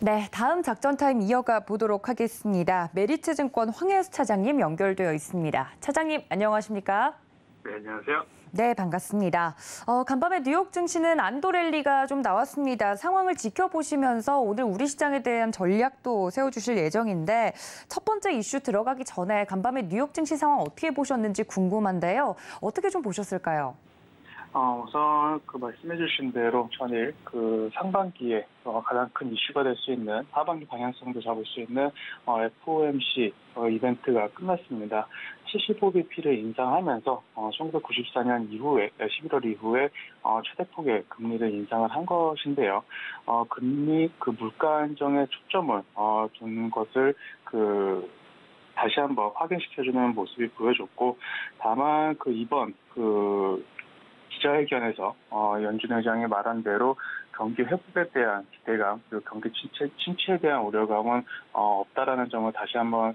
네, 다음 작전 타임 이어가 보도록 하겠습니다. 메리츠증권 황혜수 차장님 연결되어 있습니다. 차장님, 안녕하십니까? 네, 안녕하세요. 네, 반갑습니다. 간밤에 뉴욕 증시는 안도 랠리가 좀 나왔습니다. 상황을 지켜보시면서 오늘 우리 시장에 대한 전략도 세워주실 예정인데 첫 번째 이슈 들어가기 전에 간밤에 뉴욕 증시 상황 어떻게 보셨는지 궁금한데요. 어떻게 좀 보셨을까요? 우선 말씀해주신 대로 전일 상반기에 가장 큰 이슈가 될 수 있는 하반기 방향성도 잡을 수 있는 FOMC 이벤트가 끝났습니다. 75bp를 인상하면서 1994년 이후에 11월 이후에 최대폭의 금리를 인상을 한 것인데요. 금리 물가 안정에 초점을 두는 것을 다시 한번 확인시켜주는 모습이 보여줬고, 다만 이번 기자회견에서 연준 의장이 말한 대로 경기 회복에 대한 기대감, 그리고 경기 침체에 대한 우려감은 없다라는 점을 다시 한번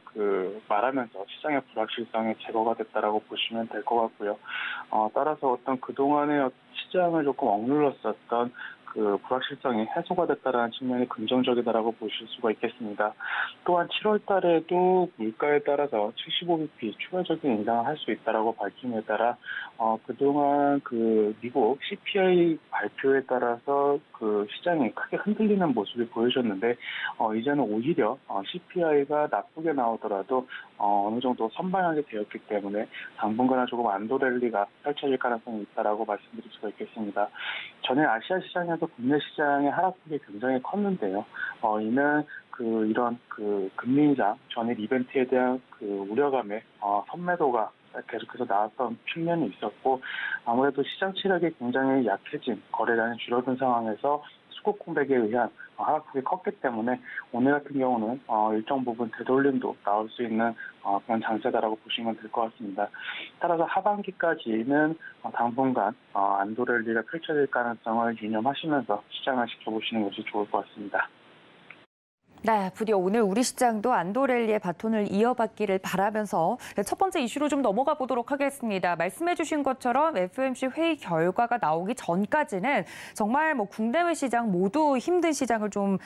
말하면서 시장의 불확실성이 제거가 됐다라고 보시면 될 것 같고요. 따라서 그동안의 시장을 조금 억눌렀었던 불확실성이 해소가 됐다라는 측면이 긍정적이다라고 보실 수가 있겠습니다. 또한 7월 달에도 물가에 따라서 75bp 추가적인 인상을 할 수 있다라고 밝힘에 따라 그동안 미국 CPI 발표에 따라서 시장이 크게 흔들리는 모습이 보여졌는데 이제는 오히려 CPI가 나쁘게 나오더라도 어느 정도 선방하게 되었기 때문에 당분간은 조금 안도 랠리가 펼쳐질 가능성이 있다라고 말씀드릴 수가 있겠습니다. 전에 아시아 시장에서 국내 시장의 하락폭이 굉장히 컸는데요. 이는 이런 금리 인상 전일 이벤트에 대한 우려감에 선매도가 계속해서 나왔던 측면이 있었고, 아무래도 시장 체력이 굉장히 약해진, 거래량이 줄어든 상황에서 수급 공백에 의한 하락폭이 컸기 때문에 오늘 같은 경우는 일정 부분 되돌림도 나올 수 있는 그런 장세다라고 보시면 될 것 같습니다. 따라서 하반기까지는 당분간 안도 랠리가 펼쳐질 가능성을 유념하시면서 시장을 지켜보시는 것이 좋을 것 같습니다. 네, 부디 오늘 우리 시장도 안도 랠리의 바톤을 이어받기를 바라면서 첫 번째 이슈로 좀 넘어가 보도록 하겠습니다. 말씀해 주신 것처럼 FOMC 회의 결과가 나오기 전까지는 정말 국내외 시장 모두 힘든 시장을 좀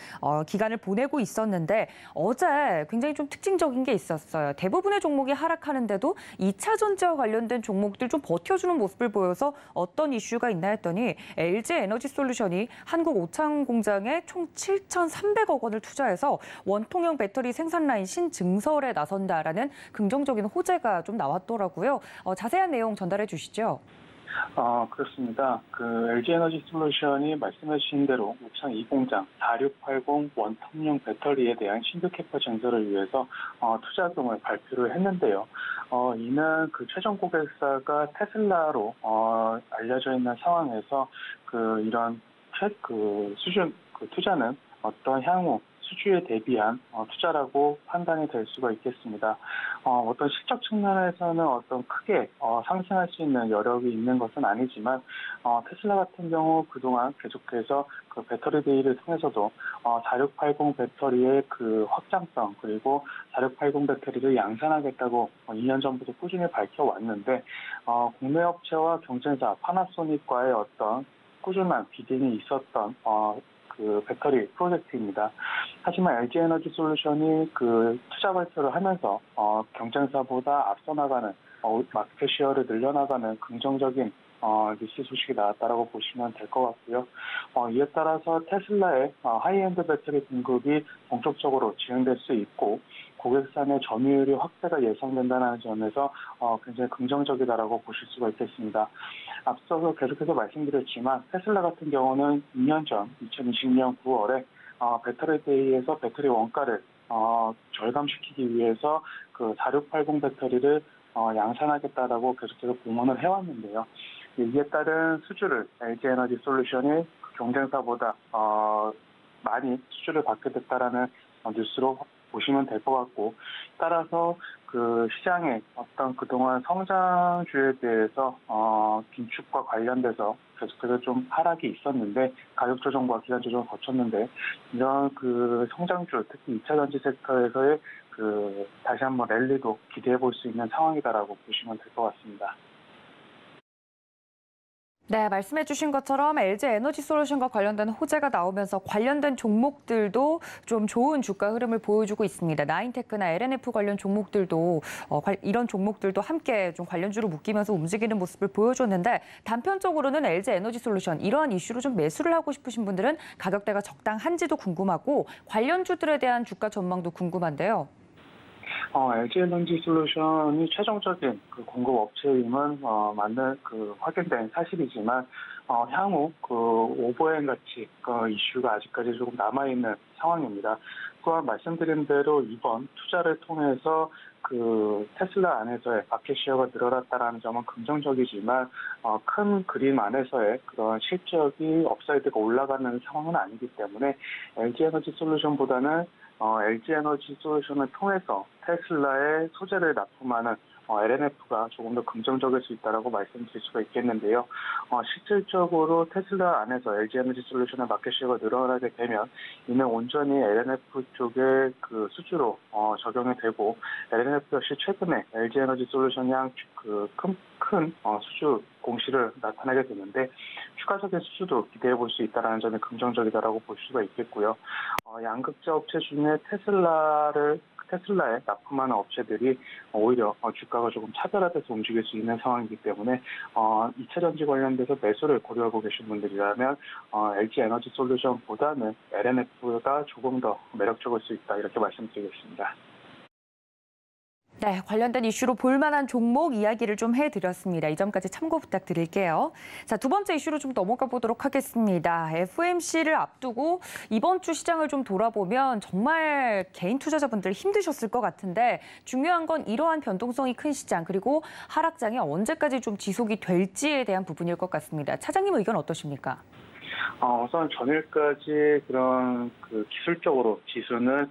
기간을 보내고 있었는데 어제 굉장히 좀 특징적인 게 있었어요. 대부분의 종목이 하락하는데도 2차 전지와 관련된 종목들 좀 버텨주는 모습을 보여서 어떤 이슈가 있나 했더니 LG 에너지 솔루션이 한국 오창 공장에 총 7,300억 원을 투자해서 원통형 배터리 생산 라인 신증설에 나선다라는 긍정적인 호재가 좀 나왔더라고요. 자세한 내용 전달해 주시죠. 그렇습니다. LG 에너지 솔루션이 말씀해 주신 대로 오창 2공장 4680 원통형 배터리에 대한 신규 캐파 증설을 위해서 투자금을 발표를 했는데요. 이는 최종 고객사가 테슬라로 알려져 있는 상황에서 이런 수준 투자는 어떤 향후 수주에 대비한 투자라고 판단이 될 수가 있겠습니다. 어떤 실적 측면에서는 크게 상승할 수 있는 여력이 있는 것은 아니지만 테슬라 같은 경우 그동안 계속해서 배터리 데이를 통해서도 4680 배터리의 확장성, 그리고 4680 배터리를 양산하겠다고 2년 전부터 꾸준히 밝혀왔는데 국내 업체와 경쟁사 파나소닉과의 어떤 꾸준한 비딩이 있었던 배터리 프로젝트입니다. 하지만 LG 에너지 솔루션이 투자 발표를 하면서 경쟁사보다 앞서 나가는 마켓 쉐어를 늘려나가는 긍정적인 뉴스 소식이 나왔다라고 보시면 될 것 같고요. 이에 따라서 테슬라의 하이엔드 배터리 공급이 본격적으로 진행될 수 있고 고객사 내 점유율이 확대가 예상된다는 점에서 굉장히 긍정적이다라고 보실 수가 있겠습니다. 앞서서 계속해서 말씀드렸지만 테슬라 같은 경우는 2년 전 2020년 9월에 배터리 데이에서 배터리 원가를 절감시키기 위해서 4680 배터리를 양산하겠다라고 계속해서 공언을 해왔는데요. 이에 따른 수주를 LG 에너지 솔루션이 경쟁사보다 많이 수주를 받게 됐다라는 뉴스로 보시면 될 것 같고, 따라서 시장의 어떤 그동안 성장주에 대해서 긴축과 관련돼서 계속해서 좀 하락이 있었는데 가격 조정과 기간 조정을 거쳤는데 이런 성장주, 특히 2차 전지 섹터에서의 다시 한번 랠리도 기대해 볼 수 있는 상황이다라고 보시면 될 것 같습니다. 네, 말씀해 주신 것처럼 LG 에너지솔루션과 관련된 호재가 나오면서 관련된 종목들도 좀 좋은 주가 흐름을 보여주고 있습니다. 나인테크나 LNF 관련 종목들도 이런 종목들도 함께 좀 관련주로 묶이면서 움직이는 모습을 보여줬는데 단편적으로는 LG 에너지솔루션 이러한 이슈로 좀 매수를 하고 싶으신 분들은 가격대가 적당한지도 궁금하고 관련주들에 대한 주가 전망도 궁금한데요. LG 에너지 솔루션이 최종적인 그 공급 업체임은 맞는 확인된 사실이지만 향후 오버행 가치 이슈가 아직까지 조금 남아 있는 상황입니다. 또한 말씀드린 대로 이번 투자를 통해서 테슬라 안에서의 마켓 쉐어가 늘어났다는 점은 긍정적이지만 큰 그림 안에서의 그런 실적이 업사이드가 올라가는 상황은 아니기 때문에 LG 에너지 솔루션보다는 LG 에너지 솔루션을 통해서 테슬라의 소재를 납품하는 LNF가 조금 더 긍정적일 수 있다고 말씀드릴 수가 있겠는데요. 실질적으로 테슬라 안에서 LG 에너지 솔루션의 마켓쉐어가 늘어나게 되면 이는 온전히 LNF 쪽의 수주로 적용이 되고 LNF 역시 최근에 LG 에너지 솔루션이 큰 수주 공시를 나타내게 되는데 추가적인 수주도 기대해 볼 수 있다는 점이 긍정적이다라고 볼 수가 있겠고요. 양극재 업체 중에 테슬라에 납품하는 업체들이 오히려 주가가 조금 차별화돼서 움직일 수 있는 상황이기 때문에 2차 전지 관련돼서 매수를 고려하고 계신 분들이라면 LG 에너지 솔루션보다는 LNF가 조금 더 매력적일 수 있다 이렇게 말씀드리겠습니다. 네, 관련된 이슈로 볼만한 종목 이야기를 좀 해드렸습니다. 이 점까지 참고 부탁드릴게요. 자, 두 번째 이슈로 좀 넘어가 보도록 하겠습니다. FOMC를 앞두고 이번 주 시장을 좀 돌아보면 정말 개인 투자자분들 힘드셨을 것 같은데 중요한 건 이러한 변동성이 큰 시장 그리고 하락장이 언제까지 좀 지속이 될지에 대한 부분일 것 같습니다. 차장님 의견 어떠십니까? 우선 전일까지 그런 기술적으로 지수는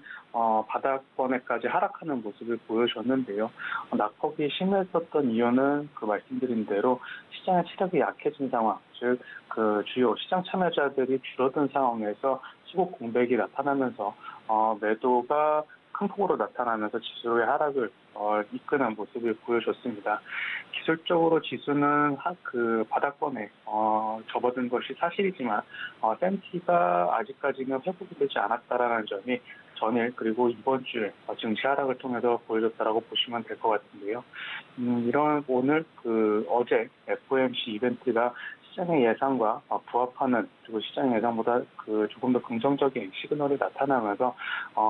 바닥권에까지 하락하는 모습을 보여줬는데요. 낙폭이 심했었던 이유는 말씀드린 대로 시장의 체력이 약해진 상황, 즉 주요 시장 참여자들이 줄어든 상황에서 수급 공백이 나타나면서 매도가 큰 폭으로 나타나면서 지수의 하락을 이끄는 모습을 보여줬습니다. 기술적으로 지수는 바닥권에 접어든 것이 사실이지만 센티가 아직까지는 회복이 되지 않았다라는 점이 전일 그리고 이번 주에 증시 하락을 통해서 보여줬다라고 보시면 될 것 같은데요. 오늘 어제 FOMC 이벤트가 시장의 예상과 부합하는 그리고 시장의 예상보다 조금 더 긍정적인 시그널이 나타나면서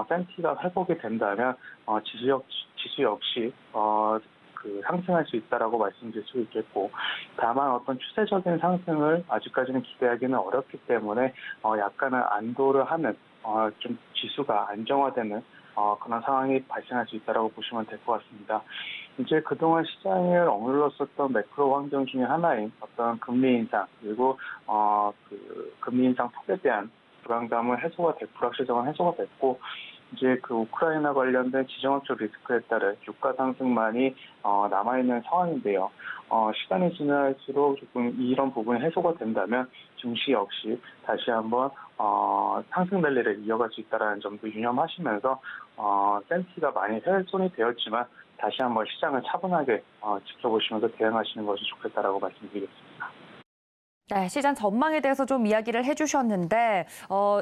센티가 회복이 된다면 지수 역시 상승할 수 있다라고 말씀드릴 수 있겠고 다만 어떤 추세적인 상승을 아직까지는 기대하기는 어렵기 때문에 약간은 안도를 하는 좀 지수가 안정화되는 그런 상황이 발생할 수 있다라고 보시면 될 것 같습니다. 이제 그동안 시장을 억눌렀었던 매크로 환경 중에 하나인 어떤 금리 인상 그리고 금리 인상 폭에 대한 불안감은 불확실성은 해소가 됐고 이제 우크라이나 관련된 지정학적 리스크에 따른 유가 상승만이 남아있는 상황인데요. 시간이 지날수록 조금 이런 부분이 해소가 된다면 증시 역시 다시 한번 상승 랠리를 이어갈 수 있다는 점도 유념하시면서 센티가 많이 훼손이 되었지만 다시 한번 시장을 차분하게 지켜보시면서 대응하시는 것이 좋겠다라고 말씀드리겠습니다. 네, 시장 전망에 대해서 좀 이야기를 해주셨는데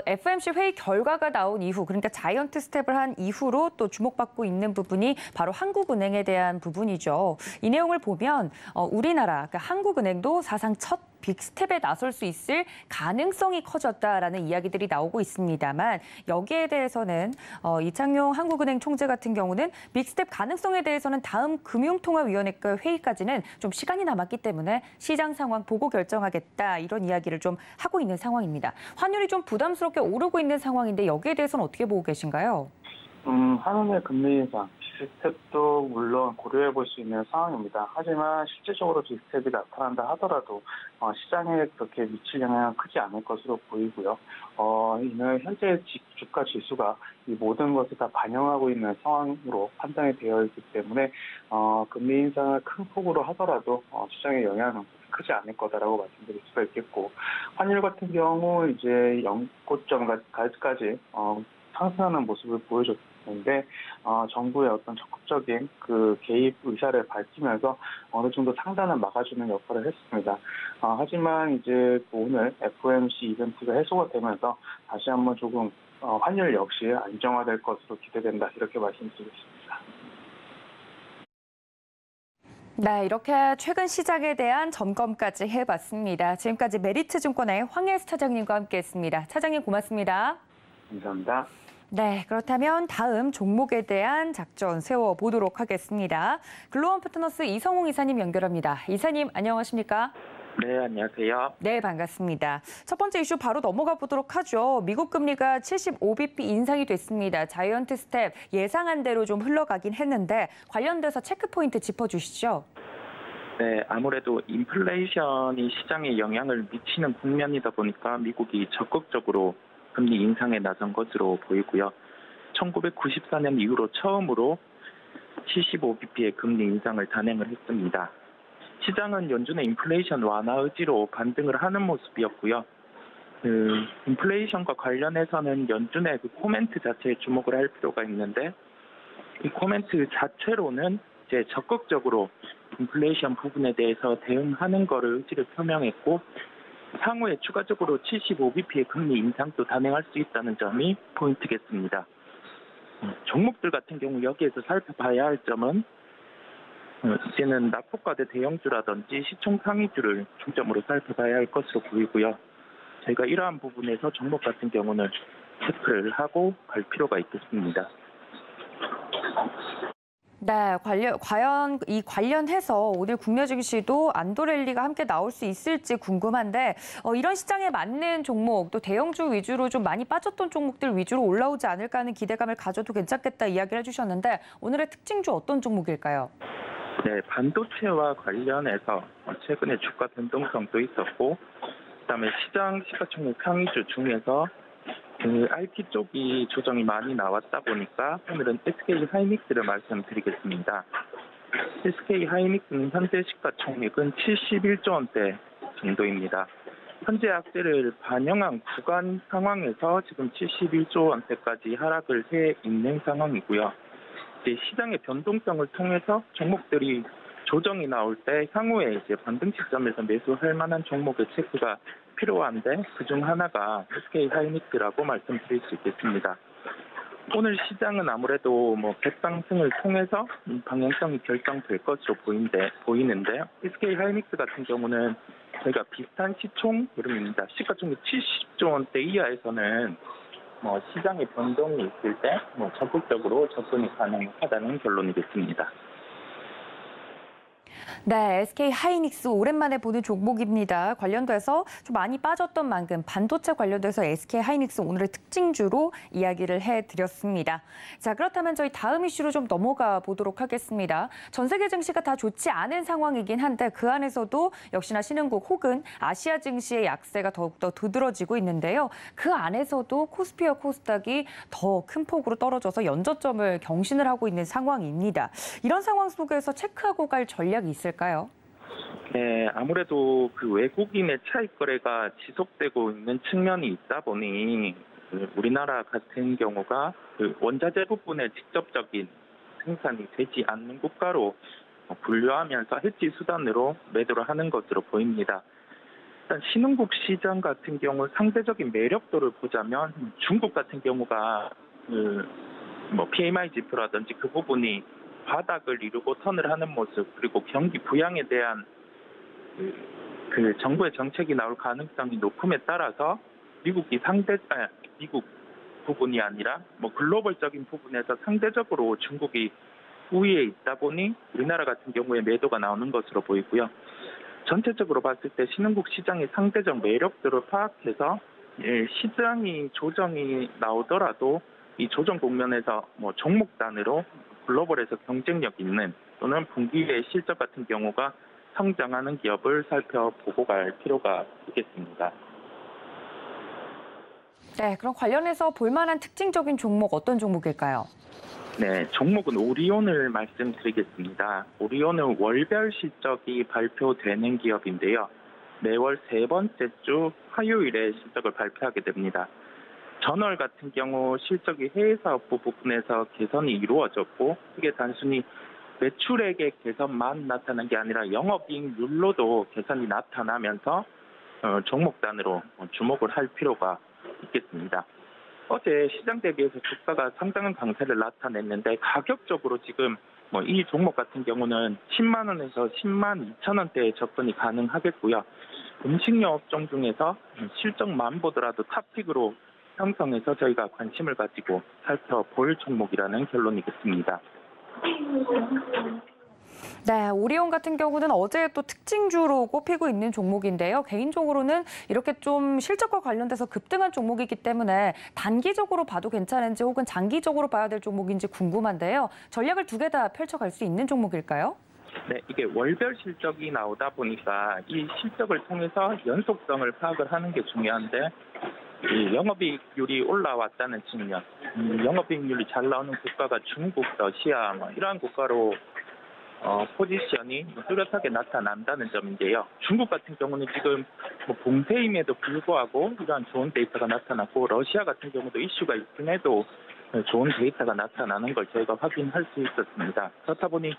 FOMC 회의 결과가 나온 이후 그러니까 자이언트 스텝을 한 이후로 또 주목받고 있는 부분이 바로 한국은행에 대한 부분이죠. 이 내용을 보면 우리나라 그러니까 한국은행도 사상 첫 빅스텝에 나설 수 있을 가능성이 커졌다라는 이야기들이 나오고 있습니다만 여기에 대해서는 이창용 한국은행 총재 같은 경우는 빅스텝 가능성에 대해서는 다음 금융통화위원회가 회의까지는 좀 시간이 남았기 때문에 시장 상황 보고 결정하겠다 이런 이야기를 좀 하고 있는 상황입니다. 환율이 좀 부담스럽게 오르고 있는 상황인데 여기에 대해서는 어떻게 보고 계신가요? 한은의 금리 인상, 빅스텝도 물론 고려해 볼 수 있는 상황입니다. 하지만 실질적으로 빅스텝이 나타난다 하더라도 시장에 그렇게 미칠 영향은 크지 않을 것으로 보이고요. 이는 현재 주가 지수가 이 모든 것을 다 반영하고 있는 상황으로 판단이 되어 있기 때문에 금리 인상을 큰 폭으로 하더라도 시장의 영향은 크지 않을 거다라고 말씀드릴 수가 있겠고 환율 같은 경우 이제 0고점까지 상승하는 모습을 보여줬는데 정부의 어떤 적극적인 그 개입 의사를 밝히면서 어느 정도 상단을 막아주는 역할을 했습니다. 하지만 이제 오늘 FOMC 이벤트가 해소가 되면서 다시 한번 조금 환율 역시 안정화될 것으로 기대된다 이렇게 말씀드리겠습니다. 네, 이렇게 최근 시장에 대한 점검까지 해봤습니다. 지금까지 메리트증권의 황혜수 차장님과 함께했습니다. 차장님 고맙습니다. 감사합니다. 네, 그렇다면 다음 종목에 대한 작전 세워보도록 하겠습니다. 글로원 파트너스 이성웅 이사님 연결합니다. 이사님 안녕하십니까? 네, 안녕하세요. 네, 반갑습니다. 첫 번째 이슈 바로 넘어가 보도록 하죠. 미국 금리가 75bp 인상이 됐습니다. 자이언트 스텝 예상한 대로 좀 흘러가긴 했는데 관련돼서 체크포인트 짚어주시죠. 네, 아무래도 인플레이션이 시장에 영향을 미치는 국면이다 보니까 미국이 적극적으로 금리 인상에 나선 것으로 보이고요. 1994년 이후로 처음으로 75bp의 금리 인상을 단행을 했습니다. 시장은 연준의 인플레이션 완화 의지로 반등을 하는 모습이었고요. 인플레이션과 관련해서는 연준의 코멘트 자체에 주목을 할 필요가 있는데 이 코멘트 자체로는 이제 적극적으로 인플레이션 부분에 대해서 대응하는 거를 의지를 표명했고 향후에 추가적으로 75bp의 금리 인상도 단행할 수 있다는 점이 포인트겠습니다. 종목들 같은 경우 여기에서 살펴봐야 할 점은 이제는 낙폭과대 대형주라든지 시총 상위주를 중점으로 살펴봐야 할 것으로 보이고요. 저희가 이러한 부분에서 종목 같은 경우는 체크를 하고 갈 필요가 있겠습니다. 네, 과연 이 관련해서 오늘 국내 증시도 안도 랠리가 함께 나올 수 있을지 궁금한데 이런 시장에 맞는 종목 또 대형주 위주로 좀 많이 빠졌던 종목들 위주로 올라오지 않을까 하는 기대감을 가져도 괜찮겠다 이야기를 해주셨는데 오늘의 특징주 어떤 종목일까요? 네, 반도체와 관련해서 최근에 주가 변동성도 있었고 그다음에 시장 시가총액 상위주 중에서 IT 쪽이 조정이 많이 나왔다 보니까 오늘은 SK 하이닉스를 말씀드리겠습니다. SK 하이닉스는 현재 시가총액은 71조 원대 정도입니다. 현재 악재를 반영한 구간 상황에서 지금 71조 원대까지 하락을 해 있는 상황이고요. 이제 시장의 변동성을 통해서 종목들이 조정이 나올 때 향후에 이제 반등 시점에서 매수할 만한 종목의 체크가 필요한데 그중 하나가 SK 하이닉스라고 말씀드릴 수 있겠습니다. 오늘 시장은 아무래도 갭상승을 통해서 방향성이 결정될 것으로 보이는데요. SK 하이닉스 같은 경우는 저희가 비슷한 시총 흐름입니다. 시가총액 70조 원대 이하에서는 시장의 변동이 있을 때 적극적으로 접근이 가능하다는 결론이겠습니다. 네, SK 하이닉스 오랜만에 보는 종목입니다. 관련돼서 좀 많이 빠졌던 만큼 반도체 관련돼서 SK 하이닉스 오늘의 특징주로 이야기를 해드렸습니다. 자, 그렇다면 저희 다음 이슈로 좀 넘어가 보도록 하겠습니다. 전 세계 증시가 다 좋지 않은 상황이긴 한데 그 안에서도 역시나 신흥국 혹은 아시아 증시의 약세가 더욱더 두드러지고 있는데요. 그 안에서도 코스피와 코스닥이 더 큰 폭으로 떨어져서 연저점을 경신을 하고 있는 상황입니다. 이런 상황 속에서 체크하고 갈 전략이 있을까요? 네, 아무래도 그 외국인의 차익 거래가 지속되고 있는 측면이 있다 보니 우리나라 같은 경우가 그 원자재 부분에 직접적인 생산이 되지 않는 국가로 분류하면서 해지 수단으로 매도를 하는 것으로 보입니다. 일단 신흥국 시장 같은 경우 상대적인 매력도를 보자면 중국 같은 경우가 PMI 지표라든지 그 부분이 바닥을 이루고 턴을 하는 모습 그리고 경기 부양에 대한 그 정부의 정책이 나올 가능성이 높음에 따라서 미국 부분이 아니라 글로벌적인 부분에서 상대적으로 중국이 우위에 있다 보니 우리나라 같은 경우에 매도가 나오는 것으로 보이고요. 전체적으로 봤을 때 신흥국 시장의 상대적 매력들을 파악해서 시장이 조정이 나오더라도 이 조정 국면에서 종목 단위로 글로벌에서 경쟁력 있는 또는 분기의 실적 같은 경우가 성장하는 기업을 살펴보고 갈 필요가 있겠습니다. 네, 그럼 관련해서 볼만한 특징적인 종목 어떤 종목일까요? 네, 종목은 오리온을 말씀드리겠습니다. 오리온은 월별 실적이 발표되는 기업인데요. 매월 세 번째 주 화요일에 실적을 발표하게 됩니다. 전월 같은 경우 실적이 해외사업부 부분에서 개선이 이루어졌고 이게 단순히 매출액의 개선만 나타난 게 아니라 영업이익률로도 개선이 나타나면서 종목 단위로 주목을 할 필요가 있겠습니다. 어제 시장 대비해서 주가가 상당한 강세를 나타냈는데 가격적으로 지금 이 종목 같은 경우는 10만 원에서 10만 2천 원대에 접근이 가능하겠고요. 음식료 업종 중에서 실적만 보더라도 탑픽으로 형성해서 저희가 관심을 가지고 살펴볼 종목이라는 결론이겠습니다. 네, 오리온 같은 경우는 어제 또 특징주로 꼽히고 있는 종목인데요. 개인적으로는 이렇게 좀 실적과 관련돼서 급등한 종목이기 때문에 단기적으로 봐도 괜찮은지 혹은 장기적으로 봐야 될 종목인지 궁금한데요. 전략을 두 개 다 펼쳐갈 수 있는 종목일까요? 네, 이게 월별 실적이 나오다 보니까 이 실적을 통해서 연속성을 파악을 하는 게 중요한데 이 영업이익률이 올라왔다는 측면, 영업이익률이 잘 나오는 국가가 중국, 러시아 이러한 국가로 포지션이 뚜렷하게 나타난다는 점인데요. 중국 같은 경우는 지금 봉쇄임에도 불구하고 이러한 좋은 데이터가 나타났고 러시아 같은 경우도 이슈가 있긴 해도 좋은 데이터가 나타나는 걸 저희가 확인할 수 있었습니다. 그렇다 보니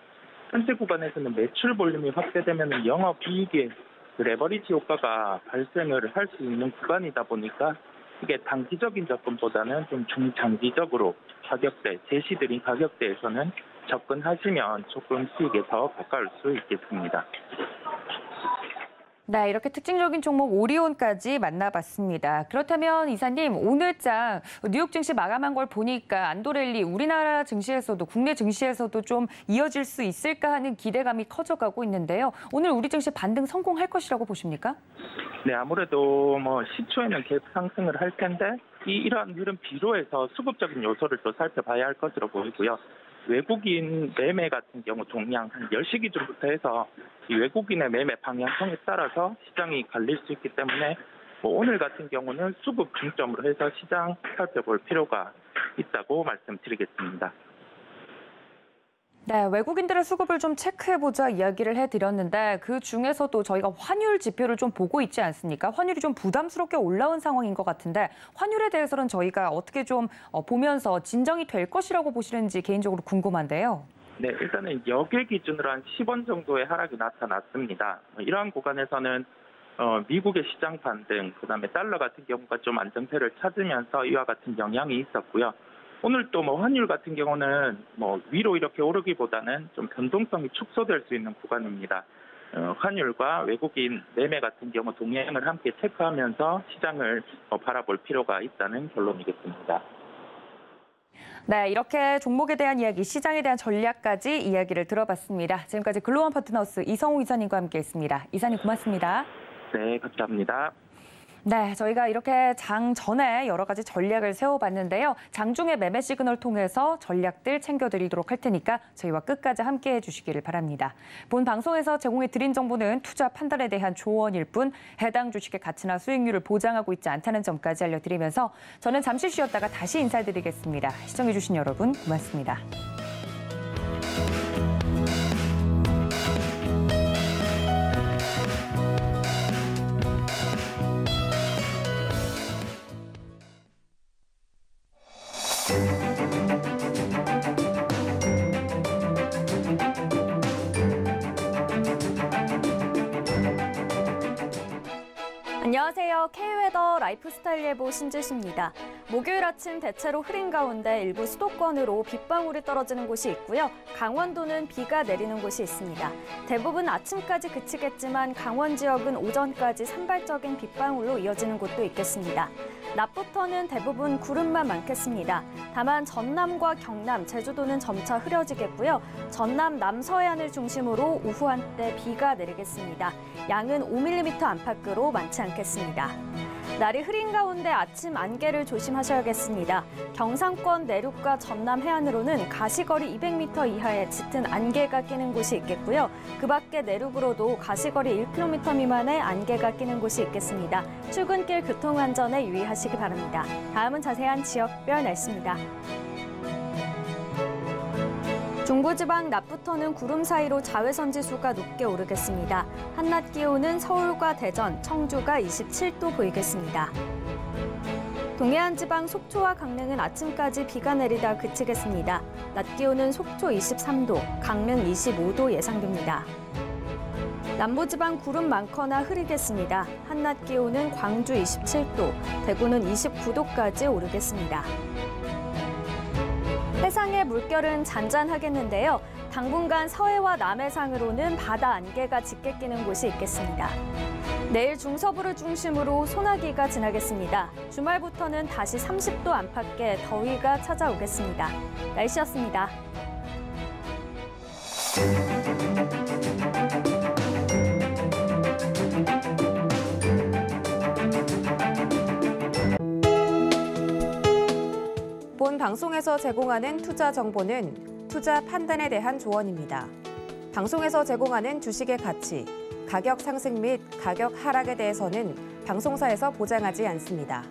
현재 구간에서는 매출 볼륨이 확대되면 영업이익의 레버리지 효과가 발생을 할 수 있는 구간이다 보니까 이게 단기적인 접근보다는 좀 중장기적으로 가격대, 제시드린 가격대에서는 접근하시면 조금 수익에 더 가까울 수 있겠습니다. 네, 이렇게 특징적인 종목 오리온까지 만나봤습니다. 그렇다면 이사님, 오늘장 뉴욕 증시 마감한 걸 보니까 안도랠리 우리나라 증시에서도 국내 증시에서도 좀 이어질 수 있을까 하는 기대감이 커져가고 있는데요. 오늘 우리 증시 반등 성공할 것이라고 보십니까? 네, 아무래도 시초에는 계속 상승을 할 텐데 이러한 흐름 비로해서 수급적인 요소를 또 살펴봐야 할 것으로 보이고요. 외국인 매매 같은 경우 동향 한 10시 기준부터 해서 이 외국인의 매매 방향성에 따라서 시장이 갈릴 수 있기 때문에 오늘 같은 경우는 수급 중점으로 해서 시장 살펴볼 필요가 있다고 말씀드리겠습니다. 네, 외국인들의 수급을 좀 체크해보자 이야기를 해드렸는데 그 중에서도 저희가 환율 지표를 좀 보고 있지 않습니까? 환율이 좀 부담스럽게 올라온 상황인 것 같은데 환율에 대해서는 저희가 어떻게 좀 보면서 진정이 될 것이라고 보시는지 개인적으로 궁금한데요. 네, 일단은 역외 기준으로 한 10원 정도의 하락이 나타났습니다. 이러한 구간에서는 미국의 시장 반등, 그다음에 달러 같은 경우가 좀 안정세를 찾으면서 이와 같은 영향이 있었고요. 오늘 또 환율 같은 경우는 위로 이렇게 오르기보다는 좀 변동성이 축소될 수 있는 구간입니다. 환율과 외국인 매매 같은 경우 동향을 함께 체크하면서 시장을 바라볼 필요가 있다는 결론이겠습니다. 네, 이렇게 종목에 대한 이야기, 시장에 대한 전략까지 이야기를 들어봤습니다. 지금까지 글로원 파트너스 이성우 이사님과 함께했습니다. 이사님 고맙습니다. 네, 감사합니다. 네, 저희가 이렇게 장 전에 여러 가지 전략을 세워봤는데요. 장중에 매매 시그널 통해서 전략들 챙겨드리도록 할 테니까 저희와 끝까지 함께해 주시기를 바랍니다. 본 방송에서 제공해드린 정보는 투자 판단에 대한 조언일 뿐 해당 주식의 가치나 수익률을 보장하고 있지 않다는 점까지 알려드리면서 저는 잠시 쉬었다가 다시 인사드리겠습니다. 시청해주신 여러분 고맙습니다. 안녕하세요. K웨더 라이프스타일 예보 신지수입니다. 목요일 아침 대체로 흐린 가운데 일부 수도권으로 빗방울이 떨어지는 곳이 있고요. 강원도는 비가 내리는 곳이 있습니다. 대부분 아침까지 그치겠지만 강원 지역은 오전까지 산발적인 빗방울로 이어지는 곳도 있겠습니다. 낮부터는 대부분 구름만 많겠습니다. 다만 전남과 경남, 제주도는 점차 흐려지겠고요. 전남 남서해안을 중심으로 오후 한때 비가 내리겠습니다. 양은 5mm 안팎으로 많지 않겠습니다. 날이 흐린 가운데 아침 안개를 조심하셔야겠습니다. 경상권 내륙과 전남 해안으로는 가시거리 200m 이하의 짙은 안개가 끼는 곳이 있겠고요. 그 밖에 내륙으로도 가시거리 1km 미만의 안개가 끼는 곳이 있겠습니다. 출근길 교통안전에 유의하시기 바랍니다. 다음은 자세한 지역별 날씨입니다. 중부지방 낮부터는 구름 사이로 자외선 지수가 높게 오르겠습니다. 한낮 기온은 서울과 대전, 청주가 27도 보이겠습니다. 동해안 지방 속초와 강릉은 아침까지 비가 내리다 그치겠습니다. 낮 기온은 속초 23도, 강릉 25도 예상됩니다. 남부지방 구름 많거나 흐리겠습니다. 한낮 기온은 광주 27도, 대구는 29도까지 오르겠습니다. 해상의 물결은 잔잔하겠는데요. 당분간 서해와 남해상으로는 바다 안개가 짙게 끼는 곳이 있겠습니다. 내일 중서부를 중심으로 소나기가 지나겠습니다. 주말부터는 다시 30도 안팎의 더위가 찾아오겠습니다. 날씨였습니다. 본 방송에서 제공하는 투자 정보는 투자 판단에 대한 조언입니다. 방송에서 제공하는 주식의 가치, 가격 상승 및 가격 하락에 대해서는 방송사에서 보장하지 않습니다.